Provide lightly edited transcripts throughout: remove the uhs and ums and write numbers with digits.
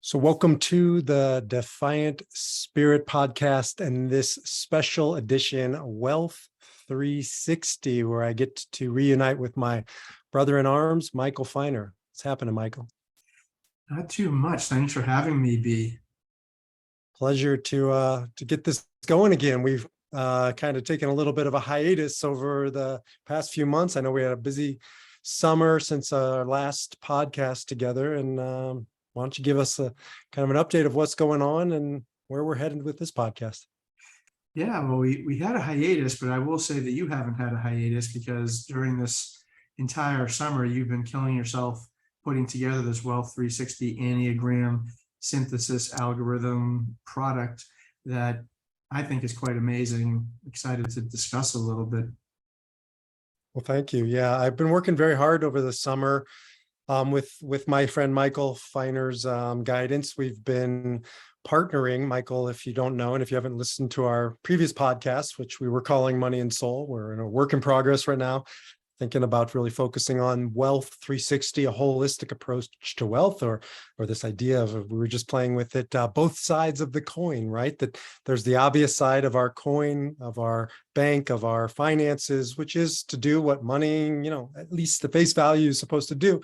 So welcome to the Defiant Spirit podcast and this special edition Wealth 360, where I get to reunite with my brother in arms, Michael Feiner. What's happening, Michael? Not too much. Thanks for having me, B. Pleasure to get this going again. We've kind of taken a little bit of a hiatus over the past few months. I know we had a busy summer since our last podcast together, and why don't you give us a kind of an update of what's going on and where we're headed with this podcast? Yeah, well, we had a hiatus, but I will say that you haven't had a hiatus because during this entire summer, you've been killing yourself putting together this Wealth 360 Enneagram synthesis algorithm product that I think is quite amazing. Excited to discuss a little bit. Well, thank you. Yeah, I've been working very hard over the summer with my friend Michael Feiner's guidance. We've been partnering, Michael, if you don't know, and if you haven't listened to our previous podcast, which we were calling Money and Soul, we're in a work in progress right now, thinking about really focusing on Wealth 360, a holistic approach to wealth, or this idea of, we were just playing with it, both sides of the coin, right? That there's the obvious side of our coin, of our bank, of our finances, which is to do what money, at least the face value is supposed to do,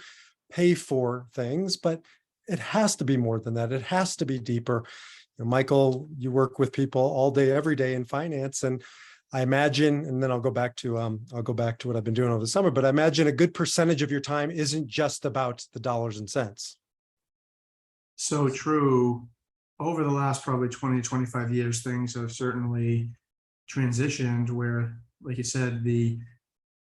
pay for things, but it has to be more than that. It has to be deeper. Michael, you work with people all day, every day in finance, and I imagine, and then I'll go back to what I've been doing over the summer, but I imagine a good percentage of your time isn't just about the dollars and cents. So true. Over the last probably 20, 25 years, things have certainly transitioned where, like you said, the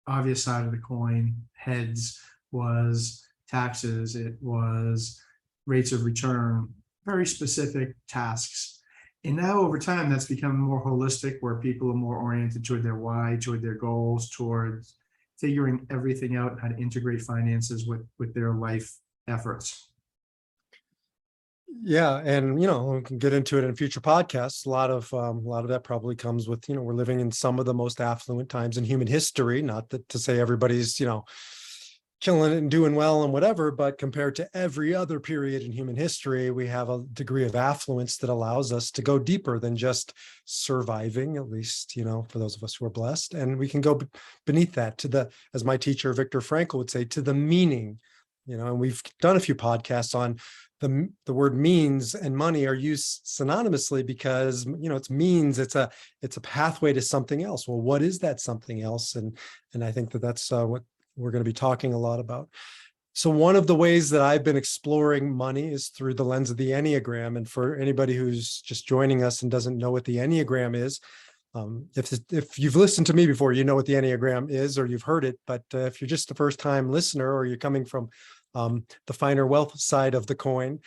obvious side of the coin, heads, was taxes, it was rates of return, very specific tasks. And now over time, that's become more holistic, where people are more oriented toward their why, toward their goals, towards figuring everything out, how to integrate finances with their life efforts. Yeah, and we can get into it in future podcasts. A lot of that probably comes with, we're living in some of the most affluent times in human history. Not that to say everybody's, killing it and doing well and whatever, but compared to every other period in human history, we have a degree of affluence that allows us to go deeper than just surviving, at least, for those of us who are blessed. And we can go beneath that to the, as my teacher, Viktor Frankl, would say, to the meaning, and we've done a few podcasts on the word means and money are used synonymously because, it's means, it's a pathway to something else. Well, what is that something else? And I think that's what we're going to be talking a lot about. So one of the ways that I've been exploring money is through the lens of the Enneagram. And for anybody who's just joining us and doesn't know what the Enneagram is, if you've listened to me before, you know what the Enneagram is, or you've heard it. But if you're just a first-time listener, or you're coming from the finer wealth side of the coin,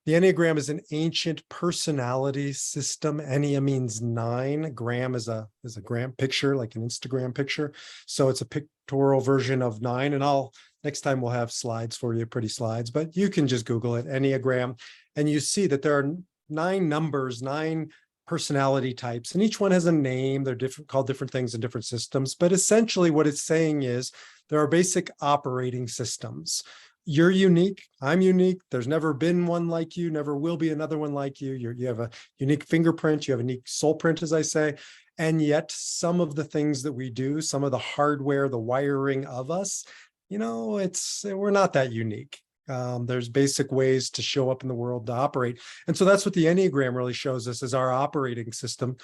the Enneagram is an ancient personality system. Ennea means 9. Gram is a gram picture, like an Instagram picture. So it's a pictorial version of 9. And next time we'll have slides for you, pretty slides, but you can just Google it, Enneagram, and you see that there are 9 numbers, 9 personality types, and each one has a name. They're called different things in different systems. But essentially what it's saying is there are basic operating systems. You're unique. I'm unique. There's never been one like you, never will be another one like you. You have a unique fingerprint. You have a unique soul print, as I say. And yet some of the things that we do, some of the hardware, the wiring of us, we're not that unique. There's basic ways to show up in the world, to operate. And so that's what the Enneagram really shows us as our operating system,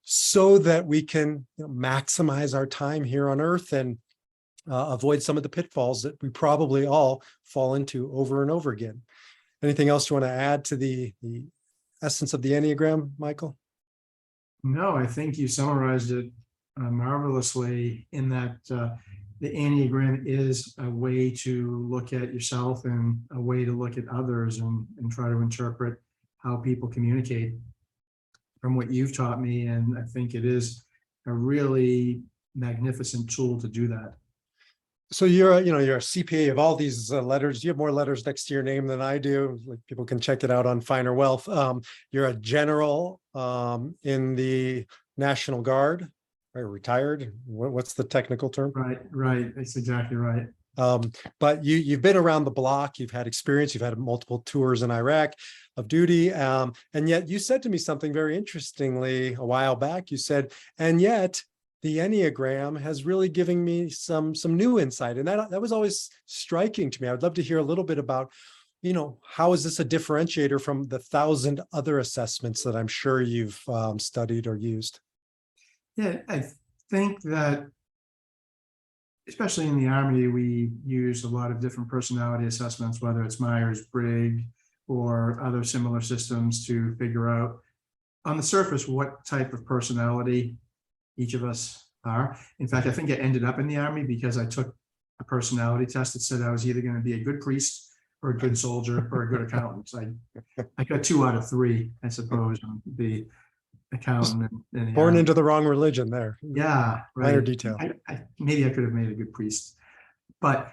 so that we can maximize our time here on Earth and avoid some of the pitfalls that we probably all fall into over and over again. Anything else you want to add to the essence of the Enneagram, Michael? No, I think you summarized it marvelously, in that the Enneagram is a way to look at yourself and a way to look at others and try to interpret how people communicate from what you've taught me. And I think it is a really magnificent tool to do that. So you're a CPA of all these letters. You have more letters next to your name than I do. Like, people can check it out on Finer Wealth. You're a general in the National Guard, right? Retired. What's the technical term? Right. That's exactly right. But you've been around the block, you've had experience, you've had multiple tours in Iraq of duty. And yet you said to me something very interestingly a while back. You said, and yet the Enneagram has really given me some new insight. And that was always striking to me. I would love to hear a little bit about, how is this a differentiator from the 1,000 other assessments that I'm sure you've studied or used? Yeah, I think that especially in the Army, we use a lot of different personality assessments, whether it's Myers-Briggs or other similar systems, to figure out on the surface what type of personality each of us are. In fact, I think I ended up in the Army because I took a personality test that said I was either going to be a good priest or a good soldier or a good accountant. So I got 2 out of 3, I suppose, on the accountant and the Born Army. into the wrong religion there. Yeah, Minor right. detail. Maybe I could have made a good priest, but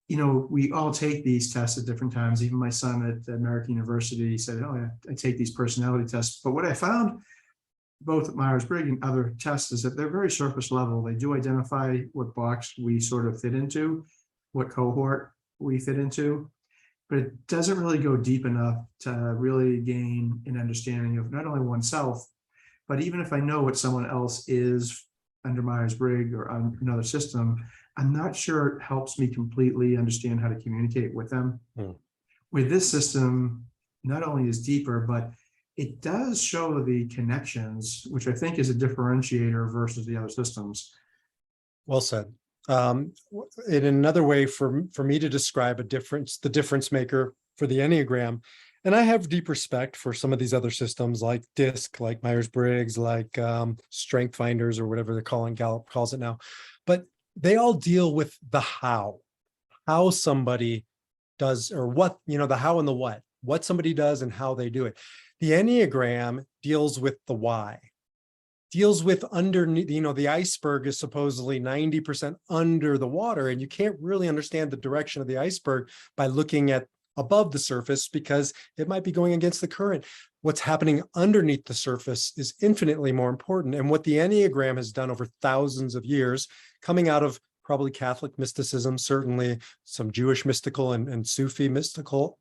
we all take these tests at different times. Even my son at American University said, "Oh, yeah, I take these personality tests." But what I found, both at Myers-Briggs and other tests, is that they're very surface level. They do identify what box we sort of fit into, what cohort we fit into, but it doesn't really go deep enough to really gain an understanding of not only oneself, but even if I know what someone else is under Myers-Briggs or on another system, I'm not sure it helps me completely understand how to communicate with them. With this system, not only is deeper, but it does show the connections, which I think is a differentiator versus the other systems. Well said. In another way for me to describe the difference maker for the Enneagram, and I have deep respect for some of these other systems like DISC, like Myers-Briggs, like Strength Finders, or whatever they're calling, Gallup calls it now, but they all deal with the how somebody does, or what, the how and the what somebody does and how they do it. The Enneagram deals with the why. Deals with underneath, the iceberg is supposedly 90% under the water, and you can't really understand the direction of the iceberg by looking at above the surface because it might be going against the current. What's happening underneath the surface is infinitely more important. And what the Enneagram has done over thousands of years, coming out of probably Catholic mysticism, certainly some Jewish mystical and Sufi mystical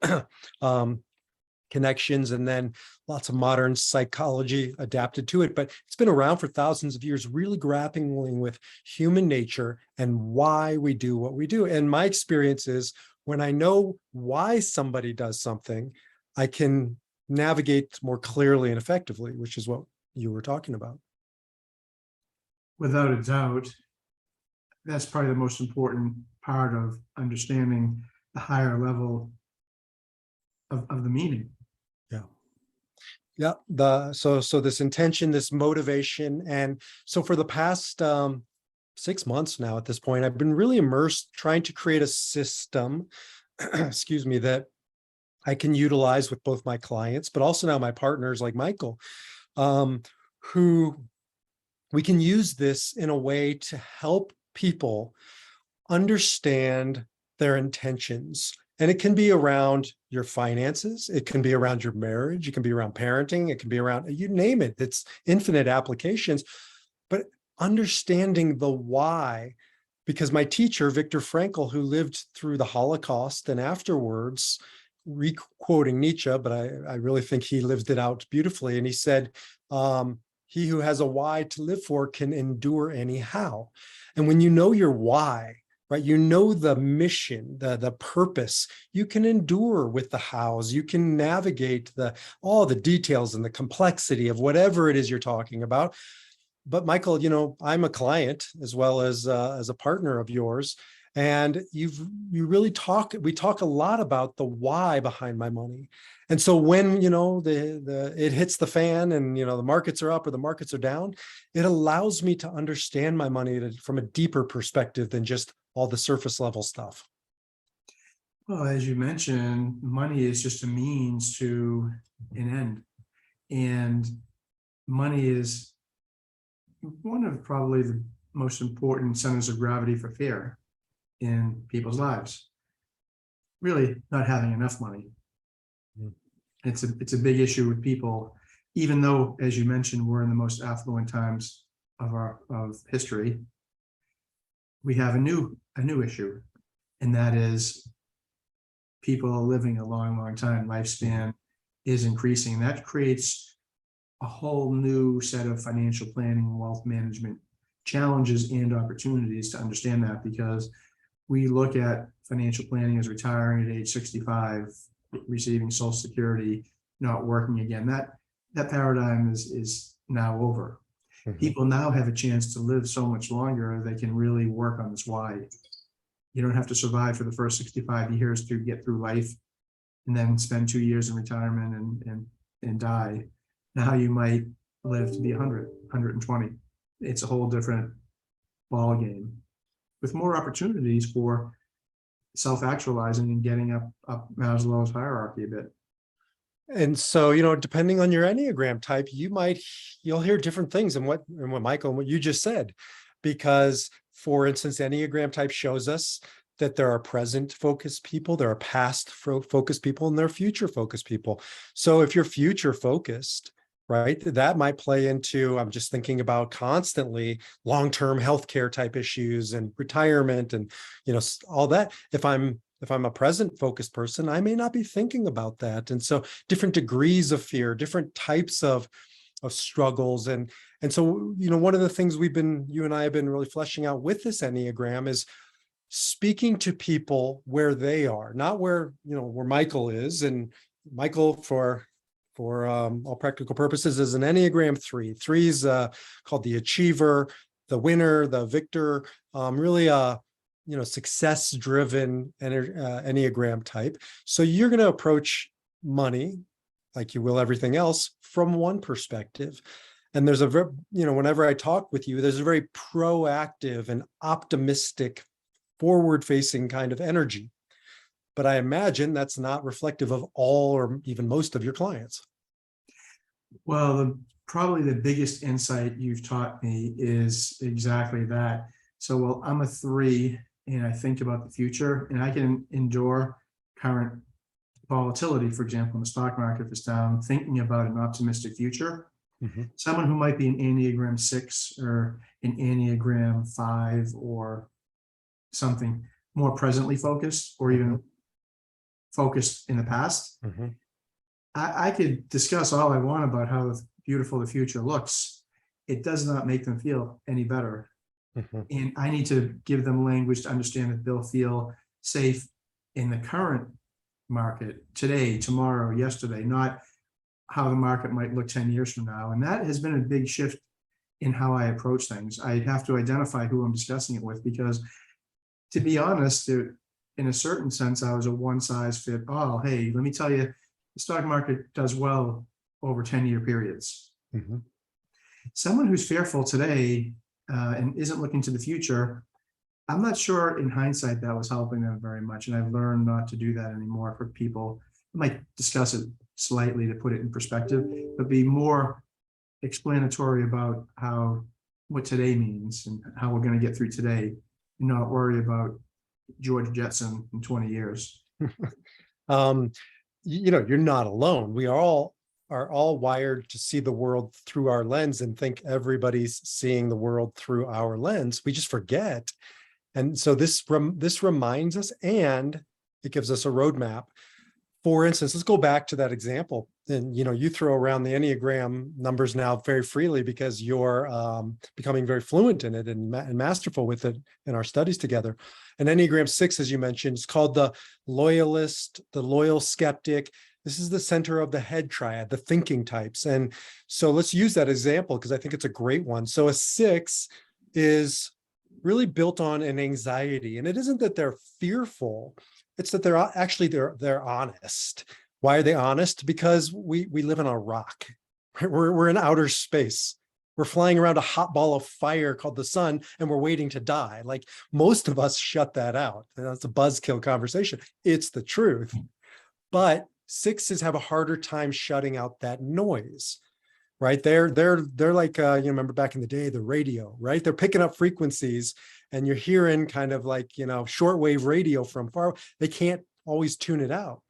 connections, and then lots of modern psychology adapted to it. But it's been around for thousands of years, really grappling with human nature and why we do what we do. And my experience is when I know why somebody does something, I can navigate more clearly and effectively, which is what you were talking about. Without a doubt, that's probably the most important part of understanding the higher level of the meaning. Yeah. So this intention, this motivation. And so for the past 6 months now at this point, I've been really immersed trying to create a system, excuse me, that I can utilize with both my clients, but also now my partners like Michael, who we can use this in a way to help people understand their intentions. And it can be around your finances. It can be around your marriage. It can be around parenting. It can be around, you name it. It's infinite applications, but understanding the why, because my teacher, Viktor Frankl, who lived through the Holocaust and afterwards, re-quoting Nietzsche, but I really think he lived it out beautifully. And he said, he who has a why to live for can endure anyhow. And when you know your why, right? You know the mission, the purpose. You can endure with the hows. You can navigate all the details and the complexity of whatever it is you're talking about. But Michael, I'm a client as well as a partner of yours, and we talk a lot about the why behind my money. And so when it hits the fan and the markets are up or the markets are down, it allows me to understand my money from a deeper perspective than just all the surface level stuff. Well, as you mentioned, money is just a means to an end. And money is one of probably the most important centers of gravity for fear in people's lives. Really not having enough money. It's a big issue with people, even though, as you mentioned, we're in the most affluent times of history. we have a new issue, and that is people are living a long time. Lifespan is increasing. That creates a whole new set of financial planning and wealth management challenges and opportunities to understand that, because we look at financial planning as retiring at age 65, receiving Social Security, not working again. That paradigm is now over. People now have a chance to live so much longer. They can really work on this why. You don't have to survive for the first 65 years to get through life and then spend 2 years in retirement and die. Now you might live to be 100, 120. It's a whole different ball game with more opportunities for self-actualizing and getting up Maslow's hierarchy a bit. And so, depending on your Enneagram type, you'll hear different things in what Michael and what you just said, because for instance, Enneagram type shows us that there are present focused people, there are past focused people, and there are future focused people. So if you're future focused, right, that might play into, I'm just thinking about constantly long-term healthcare type issues and retirement and, all that. If I'm a present focused person, I may not be thinking about that. And so different degrees of fear, different types of struggles. And so, one of the things you and I have been really fleshing out with this Enneagram is speaking to people where they are, not where Michael is. And Michael, for all practical purposes, is an Enneagram 3. 3 is called the achiever, the winner, the victor, really success-driven Enneagram type. So you're going to approach money, like you will everything else, from one perspective. And there's whenever I talk with you, there's a very proactive and optimistic, forward-facing kind of energy. But I imagine that's not reflective of all or even most of your clients. Well, probably the biggest insight you've taught me is exactly that. So, well, I'm a 3 and I think about the future, and I can endure current volatility, for example, in the stock market, if it's down, thinking about an optimistic future. Someone who might be an Enneagram 6 or an Enneagram 5 or something more presently focused, or even focused in the past, I could discuss all I want about how beautiful the future looks. It does not make them feel any better. And I need to give them language to understand that they'll feel safe in the current market today, tomorrow, yesterday, not how the market might look 10 years from now. And that has been a big shift in how I approach things. I have to identify who I'm discussing it with, because to be honest, in a certain sense, I was a one size fit all. Hey, let me tell you, the stock market does well over 10-year periods. Someone who's fearful today and isn't looking to the future, I'm not sure in hindsight that was helping them very much. And I've learned not to do that anymore for people. I might discuss it slightly to put it in perspective, but be more explanatory about what today means and how we're going to get through today, and not worry about George Jetson in 20 years. You're not alone. We are all wired to see the world through our lens and think everybody's seeing the world through our lens. We just forget. And so this reminds us, and it gives us a roadmap. For instance, let's go back to that example. And, you throw around the Enneagram numbers now very freely because you're becoming very fluent in it and masterful with it in our studies together. And Enneagram 6, as you mentioned, is called the loyalist, the loyal skeptic. This is the center of the head triad, the thinking types. And so let's use that example because I think it's a great one. So a 6 is really built on an anxiety. And it isn't that they're fearful. It's that they're honest. Why are they honest? Because we live in a rock. We're in outer space. We're flying around a hot ball of fire called the sun, and we're waiting to die. Like most of us shut that out. That's a buzzkill conversation. It's the truth. But 6s have a harder time shutting out that noise. Right? They're like remember back in the day, the radio, right? They're picking up frequencies and you're hearing kind of like, shortwave radio from far. They can't always tune it out.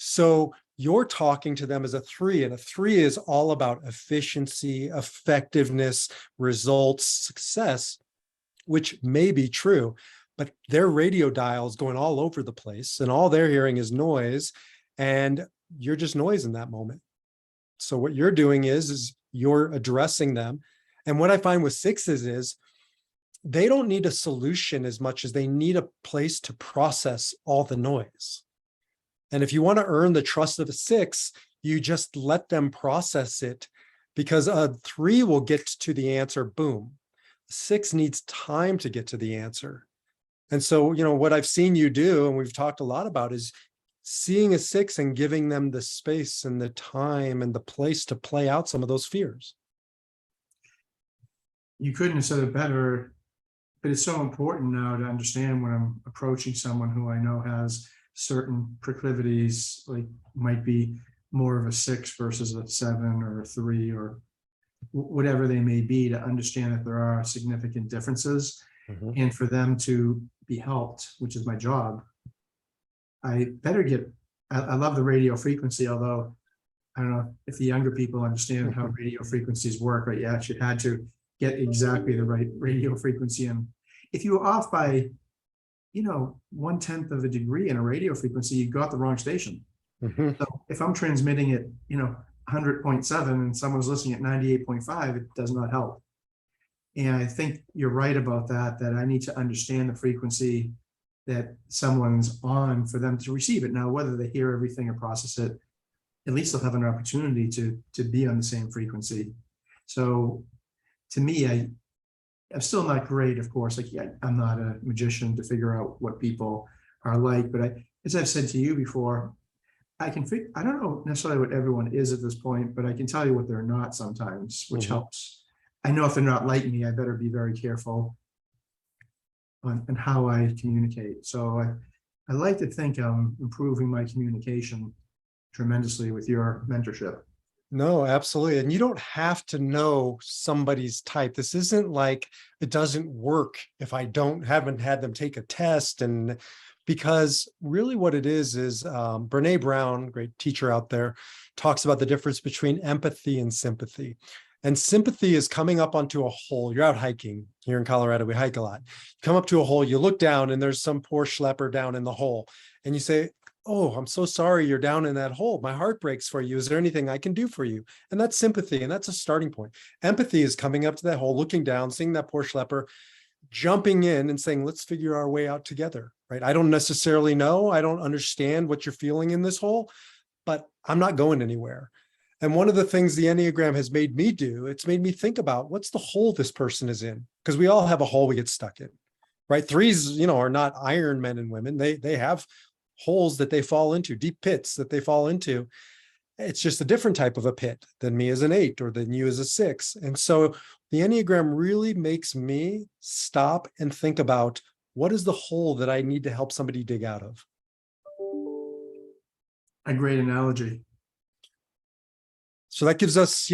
So you're talking to them as a 3, and a 3 is all about efficiency, effectiveness, results, success. which may be true, but their radio dial is going all over the place and all they're hearing is noise, and you're just noise in that moment. So what you're doing is you're addressing them. And what I find with sixes is they don't need a solution as much as they need a place to process all the noise. And if you want to earn the trust of a six, you just let them process it, because a three will get to the answer, boom. Six needs time to get to the answer. And so, what I've seen you do, and we've talked a lot about, is seeing a six and giving them the space and the time and the place to play out some of those fears. You couldn't have said it better, but it's so important now to understand when I'm approaching someone who I know has certain proclivities, like might be more of a six versus a seven or a three or whatever they may be, to understand that there are significant differences. Mm-hmm. And for them to be helped, which is my job, I love the radio frequency, although I don't know if the younger people understand how radio frequencies work, right? You actually had to get exactly the right radio frequency. And if you were off by, 1/10 of a degree in a radio frequency, you got the wrong station. Mm-hmm. So if I'm transmitting it, 100.7 and someone's listening at 98.5, it does not help. And I think you're right about that I need to understand the frequency that someone's on for them to receive it. Now, whether they hear everything or process it, at least they'll have an opportunity to be on the same frequency. So to me, I'm still not great, of course. I'm not a magician to figure out what people are like, but as I've said to you before, I don't know necessarily what everyone is at this point, but I can tell you what they're not sometimes, which mm-hmm. helps. I know if they're not like me, I better be very careful on how I communicate. So I like to think I'm improving my communication tremendously with your mentorship. No, absolutely. And you don't have to know somebody's type. This isn't like it doesn't work if I haven't had them take a test. And because really what it is Brene Brown, great teacher out there, talks about the difference between empathy and sympathy. And sympathy is coming up onto a hole. You're out hiking here in Colorado. We hike a lot. You come up to a hole, you look down and there's some poor schlepper down in the hole. And you say, oh, I'm so sorry you're down in that hole. My heart breaks for you. Is there anything I can do for you? And that's sympathy. And that's a starting point. Empathy is coming up to that hole, looking down, seeing that poor schlepper, jumping in and saying, let's figure our way out together, right? I don't necessarily know. I don't understand what you're feeling in this hole, but I'm not going anywhere. And one of the things the Enneagram has made me do, it's made me think about what's the hole this person is in, because we all have a hole we get stuck in, right? Threes, are not iron men and women. They have holes that they fall into, deep pits that they fall into. It's just a different type of a pit than me as an 8 or than you as a 6. And so the Enneagram really makes me stop and think about what is the hole that I need to help somebody dig out of. A great analogy. So that gives us,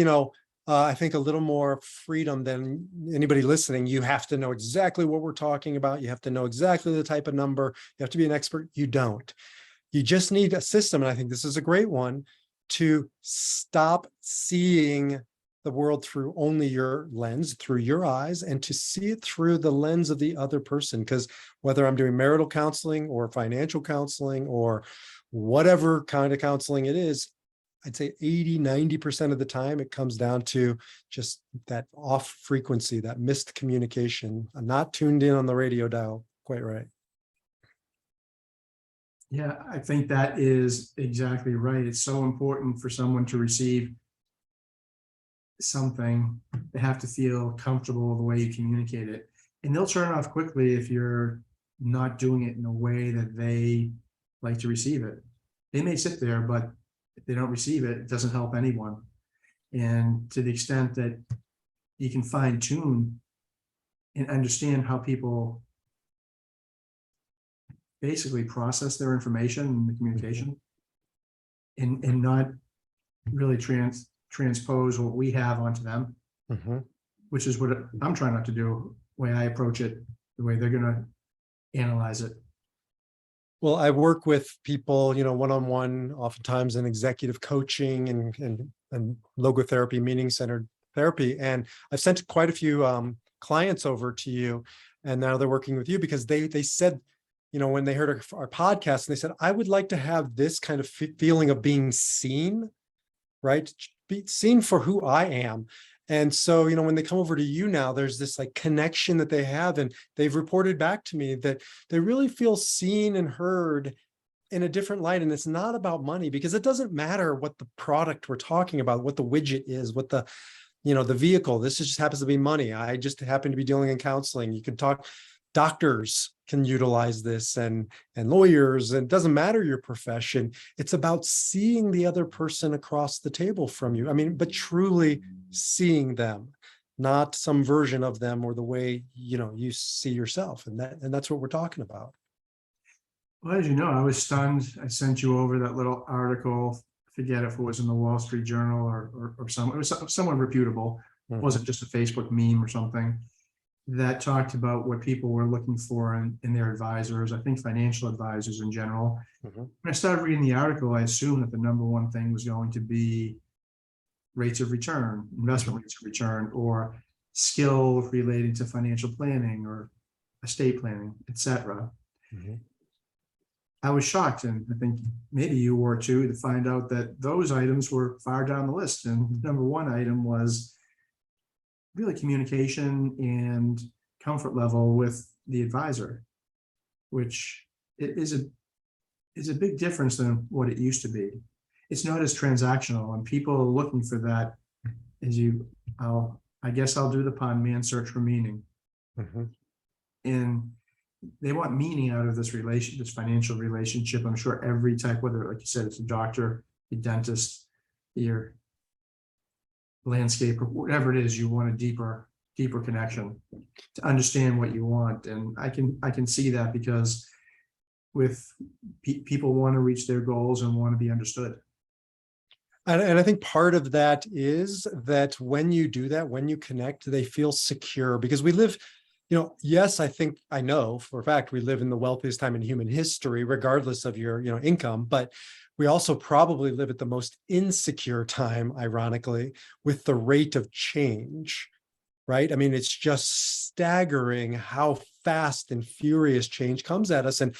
I think a little more freedom than anybody listening. You have to know exactly what we're talking about. You have to know exactly the type of number. You have to be an expert. You don't. You just need a system, and I think this is a great one, to stop seeing the world through only your lens, through your eyes, and to see it through the lens of the other person. Because whether I'm doing marital counseling or financial counseling or whatever kind of counseling it is, I'd say 80-90% of the time, it comes down to just that off frequency, that missed communication. I'm not tuned in on the radio dial quite right. Yeah, I think that is exactly right. It's so important for someone to receive something. They have to feel comfortable the way you communicate it. And they'll turn off quickly if you're not doing it in a way that they like to receive it. They may sit there, but if they don't receive it, it doesn't help anyone. And to the extent that you can fine tune and understand how people basically process their information and the communication, and not really transpose what we have onto them, which is what I'm trying not to do, the way I approach it, the way they're going to analyze it. Well, I work with people, one-on-one, oftentimes in executive coaching and logotherapy, meaning-centered therapy. And I've sent quite a few clients over to you. and now they're working with you because they said, when they heard our podcast, and they said, I would like to have this kind of feeling of being seen, right? Be seen for who I am. And so, when they come over to you now, there's this like connection that they have, and they've reported back to me that they really feel seen and heard in a different light. And it's not about money, because it doesn't matter what the product we're talking about, what the widget is, what the vehicle. This just happens to be money. I just happen to be dealing in counseling. You can talk, doctors can utilize this, and lawyers, and it doesn't matter your profession. It's about seeing the other person across the table from you. I mean, but truly seeing them, not some version of them or the way, you see yourself. And that's what we're talking about. Well, as you know, I was stunned. I sent you over that little article. Forget if it was in the Wall Street Journal or some, it was someone reputable. It wasn't just a Facebook meme or something, that talked about what people were looking for in their advisors, I think financial advisors in general. When I started reading the article, I assumed that the number one thing was going to be rates of return, investment rates of return, or skill related to financial planning or estate planning, etc. I was shocked, and I think maybe you were too, to find out that those items were far down the list. And the number one item was really communication and comfort level with the advisor, which is a big difference than what it used to be. It's not as transactional, and people are looking for that. I guess I'll do the pun, man search for meaning. And they want meaning out of this financial relationship. I'm sure every type, whether, like you said, it's a doctor, a dentist, your landscape, or whatever it is, you want a deeper connection to understand what you want. And I can see that, because with people want to reach their goals and want to be understood. And I think part of that is that when you do that, when you connect, they feel secure, because we live, yes, I know for a fact we live in the wealthiest time in human history, regardless of your, income, but we also probably live at the most insecure time, ironically, with the rate of change, right? I mean, it's just staggering how fast and furious change comes at us, and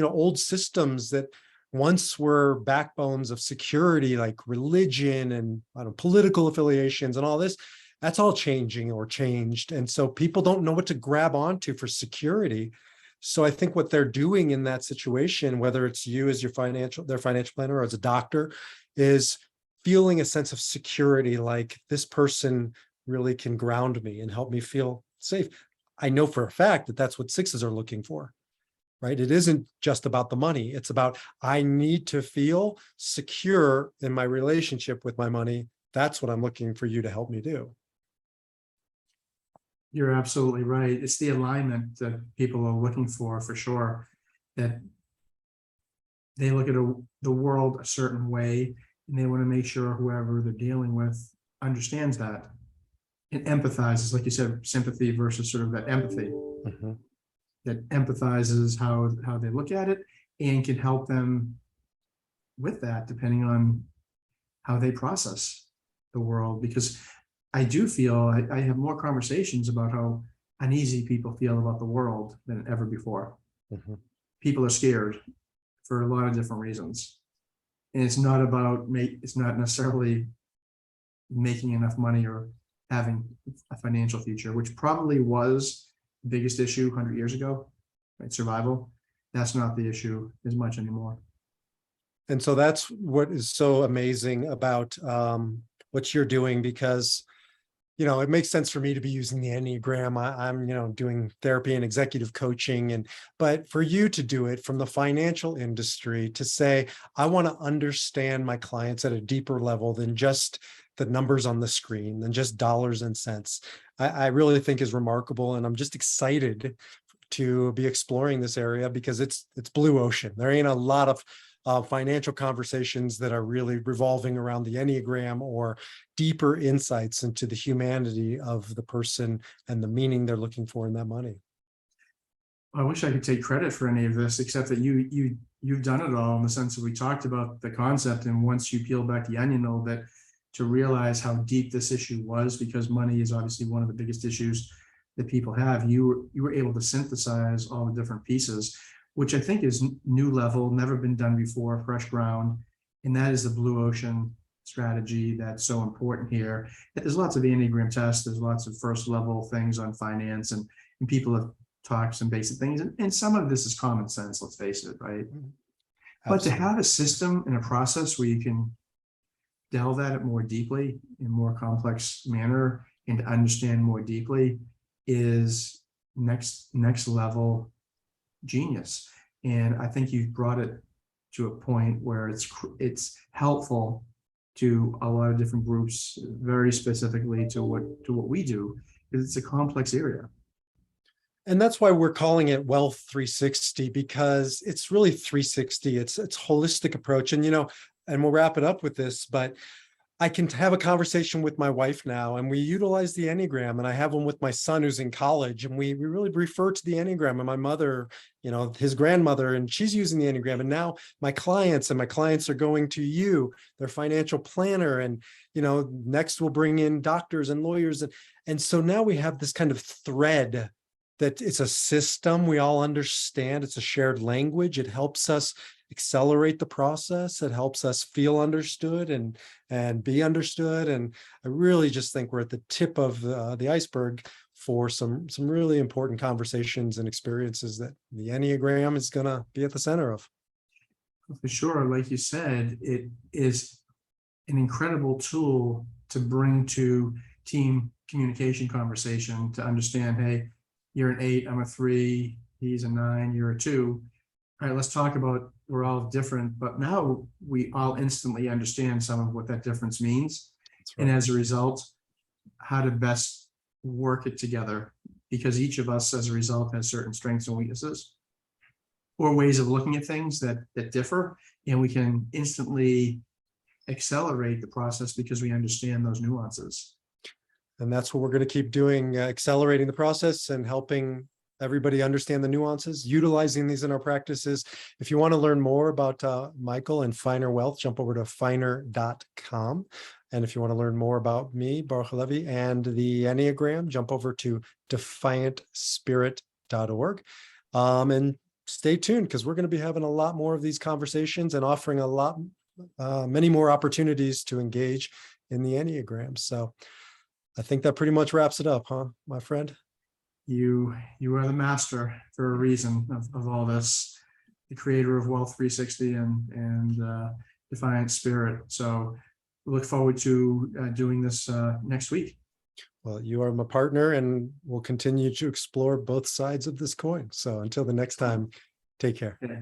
old systems that once were backbones of security, like religion and political affiliations and all this, that's all changing or changed. And so people don't know what to grab onto for security. So I think what they're doing in that situation, whether it's you as their financial planner, or as a doctor, is feeling a sense of security, like this person really can ground me and help me feel safe. I know for a fact that that's what sixes are looking for, right? It isn't just about the money. It's about, I need to feel secure in my relationship with my money. That's what I'm looking for you to help me do. You're absolutely right. It's the alignment that people are looking for sure. That they look at the world a certain way, and they want to make sure whoever they're dealing with understands that and empathizes, like you said, sympathy versus sort of that empathy. That empathizes how they look at it, and can help them with that, depending on how they process the world. Because I do feel I have more conversations about how uneasy people feel about the world than ever before. People are scared for a lot of different reasons. And it's not necessarily making enough money or having a financial future, which probably was the biggest issue 100 years ago, right? Survival. That's not the issue as much anymore. And so that's what is so amazing about what you're doing, because it makes sense for me to be using the Enneagram. I'm doing therapy and executive coaching, but for you to do it from the financial industry, to say, I want to understand my clients at a deeper level than just the numbers on the screen, than just dollars and cents, I really think is remarkable. And I'm just excited to be exploring this area, because it's blue ocean. There ain't a lot of financial conversations that are really revolving around the Enneagram, or deeper insights into the humanity of the person and the meaning they're looking for in that money. I wish I could take credit for any of this, except that you've done it all, in the sense that we talked about the concept, and once you peel back the onion a little bit, to realize how deep this issue was, because money is obviously one of the biggest issues that people have, you were able to synthesize all the different pieces, which I think is new level, never been done before, fresh ground. And that is the blue ocean strategy that's so important here. There's lots of Enneagram tests, there's lots of first level things on finance, and people have talked some basic things. And some of this is common sense, let's face it, right? But to Absolutely. have a system and a process where you can delve at it more deeply in a more complex manner and to understand more deeply is next level genius. And I think you've brought it to a point where it's helpful to a lot of different groups, very specifically to what we do, because it's a complex area. And that's why we're calling it Wealth 360, because it's really 360. It's holistic approach. And, and we'll wrap it up with this, but I can have a conversation with my wife now, and we utilize the Enneagram, and I have one with my son who's in college, and we really refer to the Enneagram, and my mother, his grandmother, and she's using the Enneagram. And now my clients are going to you, their financial planner. And, next we'll bring in doctors and lawyers. And so now we have this kind of thread that it's a system we all understand. It's a shared language. It helps us accelerate the process. It helps us feel understood and be understood. And I really just think we're at the tip of the iceberg for some really important conversations and experiences that the Enneagram is going to be at the center of. For sure, like you said, it is an incredible tool to bring to team communication conversation, to understand, hey, you're an 8, I'm a 3, he's a 9, you're a 2. All right, let's talk about, we're all different, but now we all instantly understand some of what that difference means. Right. And as a result, how to best work it together, because each of us as a result has certain strengths and weaknesses or ways of looking at things that differ, and we can instantly accelerate the process because we understand those nuances. And that's what we're going to keep doing, accelerating the process and helping everybody understand the nuances, utilizing these in our practices. If you want to learn more about Michael and Finer Wealth, jump over to finer.com. And if you want to learn more about me, Baruch Levi, and the Enneagram, jump over to defiantspirit.org. And stay tuned, because we're going to be having a lot more of these conversations and offering many more opportunities to engage in the Enneagram. So I think that pretty much wraps it up, huh, my friend? You are the master for a reason of all this, the creator of Wealth 360 and Defiant Spirit. So look forward to doing this next week. Well, you are my partner, and we'll continue to explore both sides of this coin. So until the next time, take care. Okay.